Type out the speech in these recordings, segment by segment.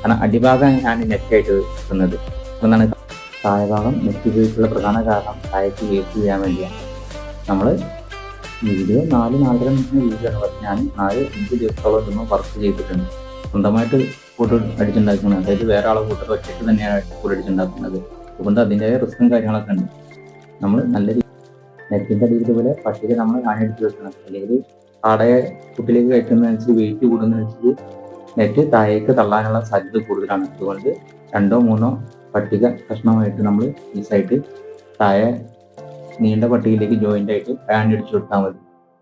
കാരണം അടിഭാഗം ഞാൻ നെറ്റായിട്ട് വെക്കുന്നത്. എന്നാണ് താഴെഭാഗം നെറ്റ് ഉപയോഗിച്ചുള്ള പ്രധാന കാരണം താഴേക്ക് വെയിറ്റ് ചെയ്യാൻ വേണ്ടിയാണ്. നമ്മൾ വീഡിയോ 4-4.5 മിനിറ്റിന് വീഡിയോ ആണ്. പക്ഷെ ഞാൻ 4-5 ദിവസത്തോളം ഇതൊന്നും വർക്ക് ചെയ്തിട്ടുണ്ട്. സ്വന്തമായിട്ട് കൂട്ട് അടിച്ചുണ്ടാക്കുന്നത്, അതായത് വേറെ ആളെ കൂട്ടർ ഒറ്റയ്ക്ക് തന്നെയാണ് കൂട്ട് അടിച്ചുണ്ടാക്കുന്നത്. അതുകൊണ്ട് അതിൻ്റെതായ റിസ്ക്കും കാര്യങ്ങളൊക്കെ ഉണ്ട്. നമ്മൾ നല്ല നെറ്റിൻ്റെ അടിയിൽ ഇതുപോലെ പട്ടിക നമ്മൾ കാണിയെടുത്ത് വെക്കണം. അല്ലെങ്കിൽ കാടയെ കുട്ടിലേക്ക് കയറ്റുന്നതനുസരിച്ച് വെയിറ്റ് കൂടുന്നതനുസരിച്ച് നെറ്റ് താഴേക്ക് തള്ളാനുള്ള സാധ്യത കൂടുതലാണ്. അതുകൊണ്ട് 2-3 പട്ടിക കഷ്ണമായിട്ട് നമ്മൾ പീസായിട്ട് താഴെ നീണ്ട പട്ടികയിലേക്ക് ജോയിൻ്റ് ആയിട്ട് പാൻ അടിച്ചു കൊടുത്താൽ മതി.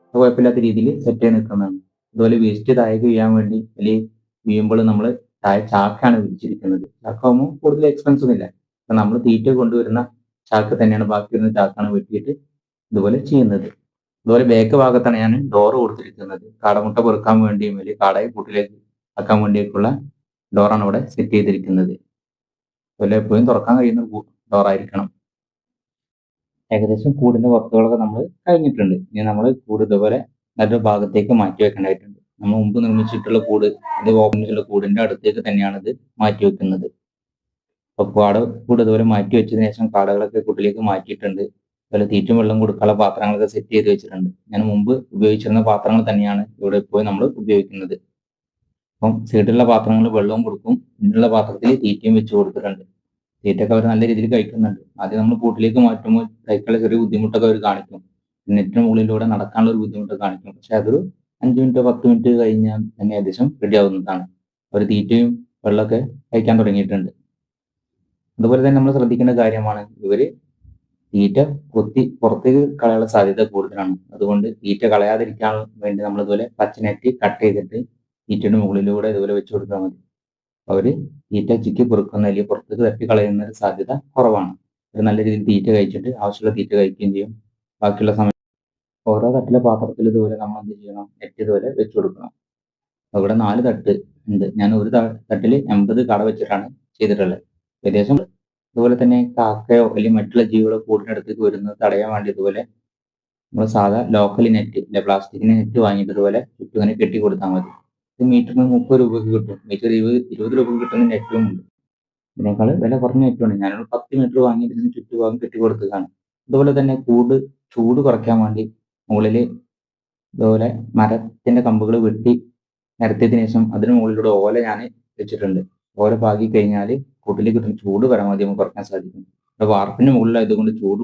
അത് കുഴപ്പമില്ലാത്ത രീതിയിൽ സെറ്റ് ചെയ്ത് നിൽക്കുന്നതാണ്. അതുപോലെ വേസ്റ്റ് താഴേക്ക് വീഴാൻ വേണ്ടി അല്ലെങ്കിൽ വീഴുമ്പോൾ നമ്മൾ താഴെ ചാക്കാണ് വിരിച്ചിരിക്കുന്നത്. ചാക്കാവുമ്പോൾ കൂടുതൽ എക്സ്പെൻസ് ഒന്നുമില്ല. അപ്പം നമ്മൾ തീറ്റ കൊണ്ടുവരുന്ന ചാക്ക് തന്നെയാണ്, ബാക്കി വരുന്ന ചാക്കാണ് വെട്ടിയിട്ട് ഇതുപോലെ ചെയ്യുന്നത്. അതുപോലെ ബാക്ക് ഭാഗത്താണ് ഞാൻ ഡോറ് കൊടുത്തിരിക്കുന്നത്. കാടമുട്ട പെറുക്കാൻ വേണ്ടിയും അല്ലെങ്കിൽ കാടയെ കൂട്ടിലേക്ക് ആക്കാൻ വേണ്ടിയൊക്കെയുള്ള ഡോറാണ് ഇവിടെ സെറ്റ് ചെയ്തിരിക്കുന്നത്. അതുപോലെ എപ്പോഴും തുറക്കാൻ കഴിയുന്ന ഡോറായിരിക്കണം. ഏകദേശം കൂടിന്റെ വർക്കുകളൊക്കെ നമ്മൾ കഴിഞ്ഞിട്ടുണ്ട്. ഇനി നമ്മൾ കൂട് ഇതുപോലെ നല്ലൊരു ഭാഗത്തേക്ക് മാറ്റി വെക്കേണ്ടതായിട്ടുണ്ട്. നമ്മൾ മുമ്പ് നിർമ്മിച്ചിട്ടുള്ള കൂട്, ഇത് ഓപ്പണിലുള്ള കൂടിന്റെ അടുത്തേക്ക് തന്നെയാണ് ഇത് മാറ്റി വെക്കുന്നത്. അപ്പോൾ കൂട് ഇതുപോലെ മാറ്റി വെച്ചതിന് ശേഷം കാടകളൊക്കെ കൂട്ടിലേക്ക് മാറ്റിയിട്ടുണ്ട്. അതുപോലെ തീറ്റും വെള്ളം കൊടുക്കാനുള്ള പാത്രങ്ങളൊക്കെ സെറ്റ് ചെയ്ത് വെച്ചിട്ടുണ്ട്. ഞാൻ മുമ്പ് ഉപയോഗിച്ചിരുന്ന പാത്രങ്ങൾ തന്നെയാണ് ഇവിടെ ഇപ്പോൾ നമ്മൾ ഉപയോഗിക്കുന്നത്. അപ്പം സൈഡിലുള്ള പാത്രങ്ങളിൽ വെള്ളവും കൊടുക്കും, പിന്നിലുള്ള പാത്രത്തിൽ തീറ്റയും വെച്ച് കൊടുത്തിട്ടുണ്ട്. തീറ്റയൊക്കെ അവർ നല്ല രീതിയിൽ കഴിക്കുന്നുണ്ട്. ആദ്യം നമ്മൾ കൂട്ടിലേക്ക് മാറ്റുമ്പോൾ കഴിക്കാനുള്ള ചെറിയ ബുദ്ധിമുട്ടൊക്കെ അവർ കാണിക്കും. നെറ്റിന് മുകളിലൂടെ നടക്കാനുള്ള ഒരു ബുദ്ധിമുട്ടൊക്കെ കാണിക്കും. പക്ഷെ അതൊരു 5 മിനിറ്റോ 10 മിനിറ്റ് കഴിഞ്ഞാൽ തന്നെ ഏകദേശം റെഡി ആവുന്നതാണ്. അവർ തീറ്റയും വെള്ളമൊക്കെ കഴിക്കാൻ തുടങ്ങിയിട്ടുണ്ട്. അതുപോലെ തന്നെ നമ്മൾ ശ്രദ്ധിക്കേണ്ട കാര്യമാണ്, ഇവര് തീറ്റ കൊത്തി പുറത്തേക്ക് കളയാനുള്ള സാധ്യത കൂടുതലാണ്. അതുകൊണ്ട് തീറ്റ കളയാതിരിക്കാൻ വേണ്ടി നമ്മൾ ഇതുപോലെ പച്ച നെറ്റ് കട്ട് ചെയ്തിട്ട് തീറ്റയുടെ മുകളിലൂടെ ഇതുപോലെ വെച്ച് കൊടുത്താൽ മതി. അവര് തീറ്റ ചിക്കി പെറുക്കുന്ന അല്ലെങ്കിൽ പുറത്തേക്ക് തട്ടി കളയുന്ന ഒരു സാധ്യത കുറവാണ്. അവർ നല്ല രീതിയിൽ തീറ്റ കഴിച്ചിട്ട് ആവശ്യമുള്ള തീറ്റ കഴിക്കുകയും ചെയ്യും. ബാക്കിയുള്ള സമയം ഓരോ തട്ടിലെ പാത്രത്തിൽ ഇതുപോലെ നമ്മൾ എന്ത് ചെയ്യണം, നെറ്റ് ഇതുപോലെ വെച്ച് കൊടുക്കണം. അവിടെ 4 തട്ട് ഉണ്ട്. ഞാൻ ഒരു തട്ടിൽ 80 കാട വെച്ചിട്ടാണ് ചെയ്തിട്ടുള്ളത്. ഏകദേശം അതുപോലെ തന്നെ കാക്കയോ അല്ലെങ്കിൽ മറ്റുള്ള ജീവികളോ കൂടിനടുത്തേക്ക് വരുന്നത് തടയാൻ വേണ്ടി ഇതുപോലെ നമ്മൾ സാധാ ലോക്കൽ നെറ്റ്, പ്ലാസ്റ്റിക്കിന്റെ നെറ്റ് വാങ്ങിയിട്ട് ഇതുപോലെ ചുറ്റും ഇങ്ങനെ കെട്ടി കൊടുത്താൽ മതി. ഇത് മീറ്ററിന് 30 രൂപയ്ക്ക് കിട്ടും. മീറ്റർ 20 രൂപയ്ക്ക് കിട്ടുന്ന നെറ്റും ഉണ്ട്. ഇതിനേക്കാൾ വില കുറഞ്ഞ നെറ്റുമാണ്. ഞാനൊരു 10 മീറ്റർ വാങ്ങിയിട്ട് ഇതിന് ചുറ്റുഭാഗം കെട്ടി കൊടുത്തതാണ്. അതുപോലെ തന്നെ ചൂട് കുറയ്ക്കാൻ വേണ്ടി മുകളിൽ ഇതുപോലെ മരത്തിന്റെ കമ്പുകൾ വെട്ടി നിരത്തിയതിനു ശേഷം അതിന് മുകളിലൂടെ ഓല ഞാൻ വെച്ചിട്ടുണ്ട്. ഓല പാകി കഴിഞ്ഞാൽ കൂട്ടിലേക്ക് കിട്ടുന്ന ചൂട് പരമാവധി നമുക്ക് കുറയ്ക്കാൻ സാധിക്കും. വാർപ്പിന് മുകളിലായതുകൊണ്ട് ചൂട്